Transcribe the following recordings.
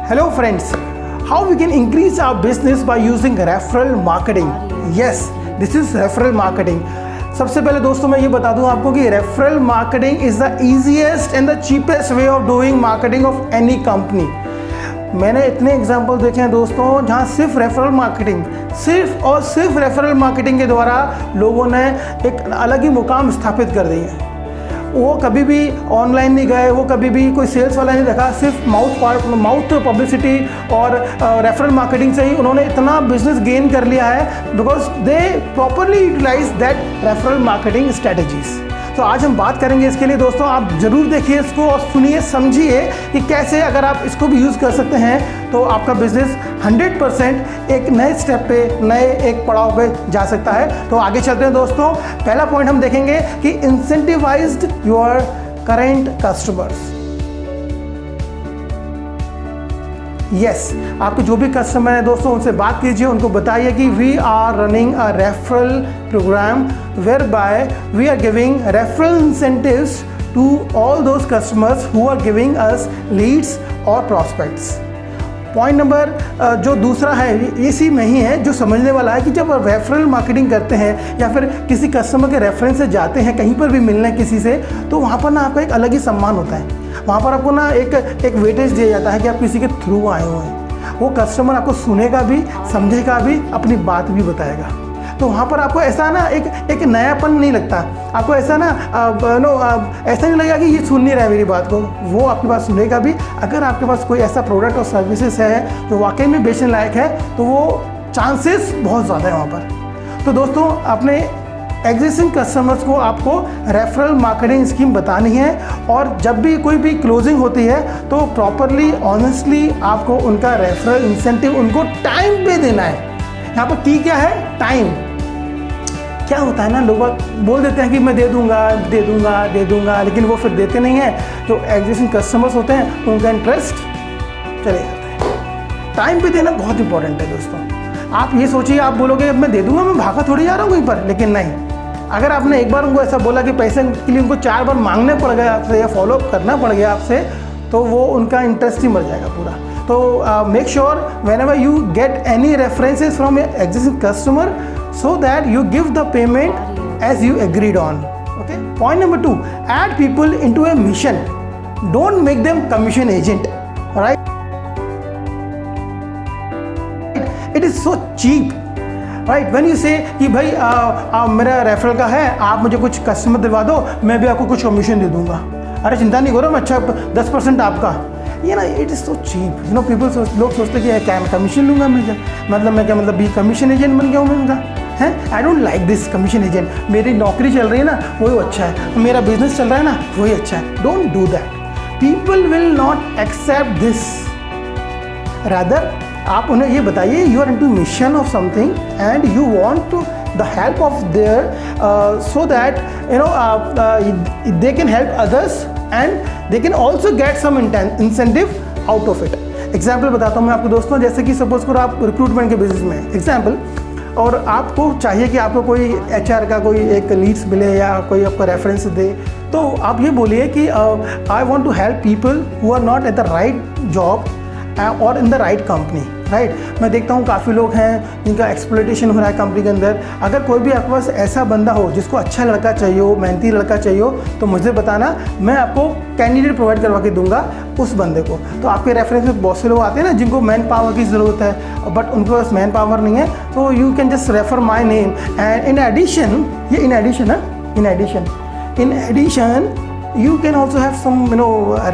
Hello friends, how we can increase our business by using referral marketing? Yes, this is referral marketing. सबसे पहले दोस्तों मैं ये बता दूं आपको कि referral marketing is the easiest and the cheapest way of doing marketing of any company. मैंने इतने एग्जाम्पल देखे हैं दोस्तों जहाँ सिर्फ रेफरल मार्केटिंग, सिर्फ और सिर्फ रेफरल मार्केटिंग के द्वारा लोगों ने एक अलग ही मुकाम स्थापित कर दी है। वो कभी भी ऑनलाइन नहीं गए, वो कभी भी कोई सेल्स वाला नहीं देखा, सिर्फ माउथ पब्लिसिटी और रेफरल मार्केटिंग से ही उन्होंने इतना बिजनेस गेन कर लिया है because they properly utilise that referral marketing strategies. तो आज हम बात करेंगे इसके लिए दोस्तों, आप ज़रूर देखिए इसको और सुनिए, समझिए कि कैसे अगर आप इसको भी यूज़ कर सकते हैं तो आपका बिजनेस 100% एक नए स्टेप पे, नए एक पड़ाव पे जा सकता है। तो आगे चलते हैं दोस्तों। पहला पॉइंट हम देखेंगे कि incentivised your current customers. Yes, आपके जो भी कस्टमर हैं दोस्तों उनसे बात कीजिए, उनको बताइए कि we are running a referral programme whereby we are giving referral incentives to all those customers who are giving us leads और प्रॉस्पेक्ट्स। पॉइंट नंबर जो दूसरा है इसी में ही है जो समझने वाला है कि जब आप रेफरल मार्केटिंग करते हैं या फिर किसी कस्टमर के रेफरेंस से जाते हैं कहीं पर भी मिलने किसी से, तो वहाँ पर ना आपका एक अलग ही सम्मान होता है। वहाँ पर आपको ना एक वेटेज दिया जाता है कि आप किसी के थ्रू आए हुए हैं। वो कस्टमर आपको सुनेगा भी, समझेगा भी, अपनी बात भी बताएगा। तो वहाँ पर आपको ऐसा ना एक नयापन नहीं लगता, आपको ऐसा ना ऐसा नहीं लगेगा कि ये सुन नहीं रहा है मेरी बात को, वो आपकी बात सुनेगा भी। अगर आपके पास कोई ऐसा प्रोडक्ट और सर्विसेज है जो वाकई में बेचने लायक है तो वो चांसेस बहुत ज़्यादा है वहाँ पर। तो दोस्तों अपने एग्जिस्टिंग कस्टमर्स को आपको रेफरल मार्केटिंग स्कीम बतानी है और जब भी कोई भी क्लोजिंग होती है तो प्रॉपरली ऑनेस्टली आपको उनका रेफरल इंसेंटिव उनको टाइम पे देना है। यहाँ पर की क्या है? टाइम। क्या होता है ना, लोग बोल देते हैं कि मैं दे दूंगा, लेकिन वो फिर देते नहीं हैं। जो एग्जिस्टिंग कस्टमर्स होते हैं उनका इंटरेस्ट चले जाता है। टाइम पे देना बहुत इंपॉर्टेंट है दोस्तों। आप ये सोचिए, आप बोलोगे अब मैं दे दूंगा, मैं भागा थोड़ी जा रहा हूँ कहीं पर, लेकिन नहीं। अगर आपने एक बार उनको ऐसा बोला कि पैसे के लिए उनको 4 बार मांगने पड़ गए आपसे या फॉलोअप करना पड़ गया आपसे, तो वो उनका इंटरेस्ट ही मर जाएगा पूरा। तो make sure when ever you get any references from existing customer so that you give the payment as you agreed on. Okay. Point number 2, add people into a mission. Don't make them commission agent. Right? It is so cheap. Right? When you say कि भाई मेरा referral का है, आप मुझे कुछ customer दिलवा दो, मैं भी आपको कुछ कमीशन दे दूंगा। अरे चिंता नहीं करो, मैं अच्छा 10% आपका। ये ना, it is so cheap. You know people लोग सोचते कि क्या मैं कमीशन लूँगा, मैं क्या भी कमीशन एजेंट बन गया हूँ मैं उनका है। I don't like this commission agent. मेरी नौकरी चल रही है ना वही अच्छा है, मेरा बिजनेस चल रहा है ना वही अच्छा है। Don't do that. People will not accept this. Rather आप उन्हें ये बताइए you are into mission of something and you want to the help of their so that they can help others and they can also get some incentive out of it. Example बताता हूँ मैं आपको दोस्तों, जैसे कि suppose करो आप recruitment के बिजनेस में एग्जाम्पल, और आपको चाहिए कि आपको कोई HR का कोई एक लीड्स मिले या कोई आपको रेफरेंस दे, तो आप ये बोलिए कि I want to help people who are not at the right job और in the right company. Right, मैं देखता हूँ काफ़ी लोग हैं जिनका एक्सप्लॉइटेशन हो रहा है कंपनी के अंदर। अगर कोई भी आपके पास ऐसा बंदा हो जिसको अच्छा लड़का चाहिए हो, मेहनती लड़का चाहिए हो, तो मुझे बताना, मैं आपको कैंडिडेट प्रोवाइड करवा के दूंगा उस बंदे को। तो आपके रेफरेंस में बहुत से लोग आते हैं ना जिनको मैन पावर की ज़रूरत है बट उनके पास मैन पावर नहीं है, तो you can just refer my name and in addition, ये in addition you can also have some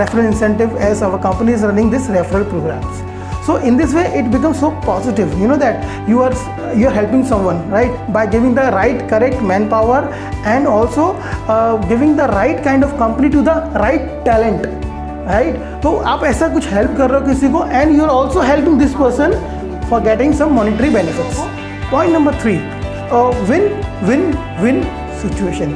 referral incentive as our company is running this referral programs. So in this way it becomes so positive, that you are helping someone, right, by giving the right correct manpower and also giving the right kind of company to the right talent, right? तो आप ऐसा कुछ help कर रहे हो किसी को and you are also helping this person for getting some monetary benefits. Point number 3, win-win-win situation.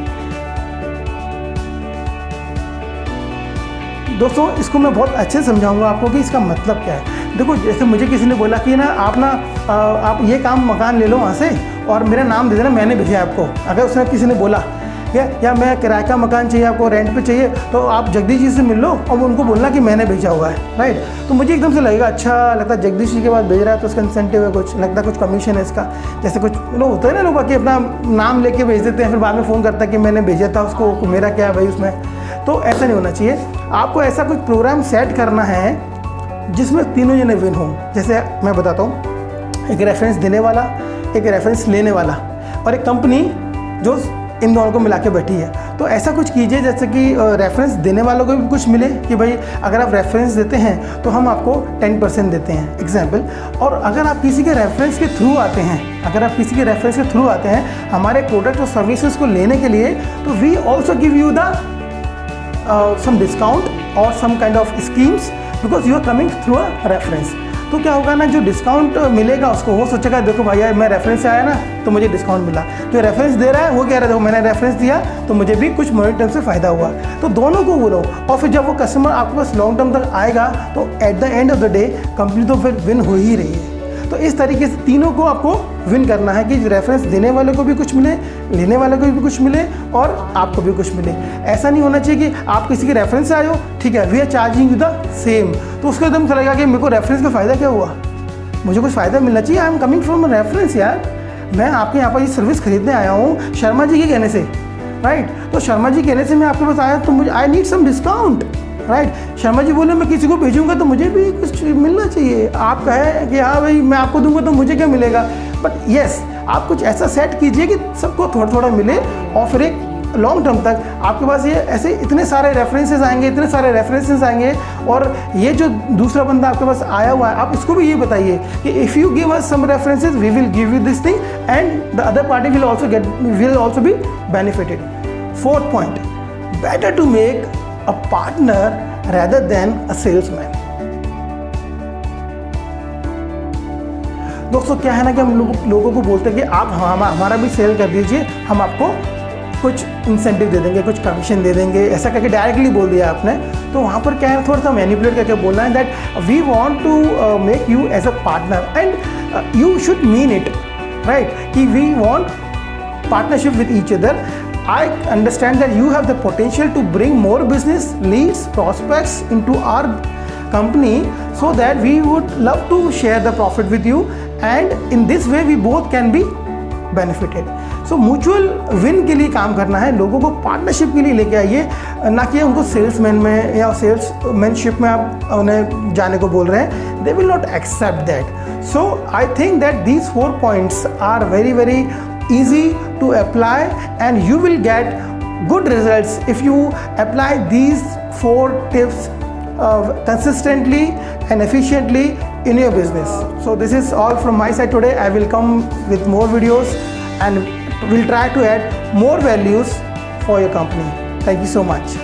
दोस्तों इसको मैं बहुत अच्छे से समझाऊंगा आपको कि इसका मतलब क्या है। देखो, जैसे मुझे किसी ने बोला कि आप ये काम मकान ले लो वहाँ से और मेरा नाम दे देना, मैंने भेजा आपको। अगर उसने किसी ने बोला या मैं किराए का मकान चाहिए, आपको रेंट पे चाहिए, तो आप जगदीश जी से मिल लो और उनको बोलना कि मैंने भेजा हुआ है, राइट। तो मुझे एकदम से लगेगा अच्छा लगता है जगदीश जी के पास भेज रहा है तो उसका इंसेंटिव है, कुछ लगता है कुछ कमीशन है इसका। जैसे कुछ लोग होते हैं ना, लोग बाकी अपना नाम लेके भेज देते हैं, फिर बाद में फ़ोन करता है कि मैंने भेजा था उसको, मेरा क्या है भाई उसमें। तो ऐसा नहीं होना चाहिए। आपको ऐसा कुछ प्रोग्राम सेट करना है जिसमें तीनों जने विन हों। जैसे मैं बताता हूँ, एक रेफरेंस देने वाला, एक रेफरेंस लेने वाला और एक कंपनी जो इन दोनों को मिला के बैठी है। तो ऐसा कुछ कीजिए जैसे कि रेफरेंस देने वालों को भी कुछ मिले कि भाई अगर आप रेफरेंस देते हैं तो हम आपको 10% देते हैं एग्जाम्पल। और अगर आप किसी के रेफरेंस के थ्रू आते हैं, हमारे प्रोडक्ट और सर्विसेज को लेने के लिए, तो we also give you the some discount और some kind of schemes because you are coming through a reference. तो क्या होगा ना, जो डिस्काउंट मिलेगा उसको वो सोचेगा देखो भैया मैं रेफरेंस से आया ना तो मुझे डिस्काउंट मिला। जो रेफरेंस दे रहा है वो कह रहा है देखो मैंने रेफरेंस दिया तो मुझे भी कुछ मनी टर्म से फ़ायदा हुआ। तो दोनों को बोलो, और फिर जब वो कस्टमर आपके पास लॉन्ग टर्म तक आएगा तो at the end of the day company तो फिर विन हो ही रही है। तो इस तरीके से तीनों को आपको विन करना है कि रेफरेंस देने वाले को भी कुछ मिले, लेने वाले को भी कुछ मिले और आपको भी कुछ मिले। ऐसा नहीं होना चाहिए कि आप किसी के रेफरेंस से आए हो, ठीक है we are charging you the same, तो उसको एकदम चलेगा कि मेरे को रेफरेंस का फ़ायदा क्या हुआ, मुझे कुछ फ़ायदा मिलना चाहिए। I am coming from reference यार, मैं आपके यहाँ पर ये सर्विस खरीदने आया हूँ शर्मा जी के कहने से, राइट। तो शर्मा जी कहने से मैं आपके पास आया तो मुझे I need some discount, right. Sharma ji बोले मैं किसी को भेजूंगा तो मुझे भी कुछ मिलना चाहिए। आप कहे कि हाँ भाई मैं आपको दूंगा तो मुझे क्या मिलेगा, बट येस आप कुछ ऐसा सेट कीजिए कि सबको थोड़ा थोड़ा मिले और फिर एक लॉन्ग टर्म तक आपके पास ये ऐसे इतने सारे रेफरेंसेस आएंगे। और ये जो दूसरा बंदा आपके पास आया हुआ है, आप इसको भी ये बताइए कि if you give us some references we will give you this thing and the other party will also be benefited. Fourth point, better to make a partner rather than a salesman। दोस्तों क्या है ना कि हम लोगों को बोलते हैं कि आप हमारा भी सेल कर दीजिए, हम आपको कुछ इंसेंटिव दे देंगे, कुछ कमीशन दे देंगे, ऐसा करके डायरेक्टली बोल दिया आपने। तो वहाँ पर क्या है, थोड़ा सा मैनिपुलेट करके बोलना है that we want to make you as a partner and you should mean it, right, कि we want partnership with each other. I understand that you have the potential to bring more business leads, prospects into our company, so that we would love to share the profit with you, and in this way we both can be benefited. So mutual win के लिए काम करना है, लोगों को partnership के लिए लेके आइए, ना कि उनको सेल्समैन में या सेल्समैनशिप में आप उन्हें जाने को बोल रहे हैं। They will not accept that. So I think that these 4 points are very very easy to apply and you will get good results if you apply these 4 tips consistently and efficiently in your business. So this is all from my side today. I will come with more videos and will try to add more values for your company. Thank you so much.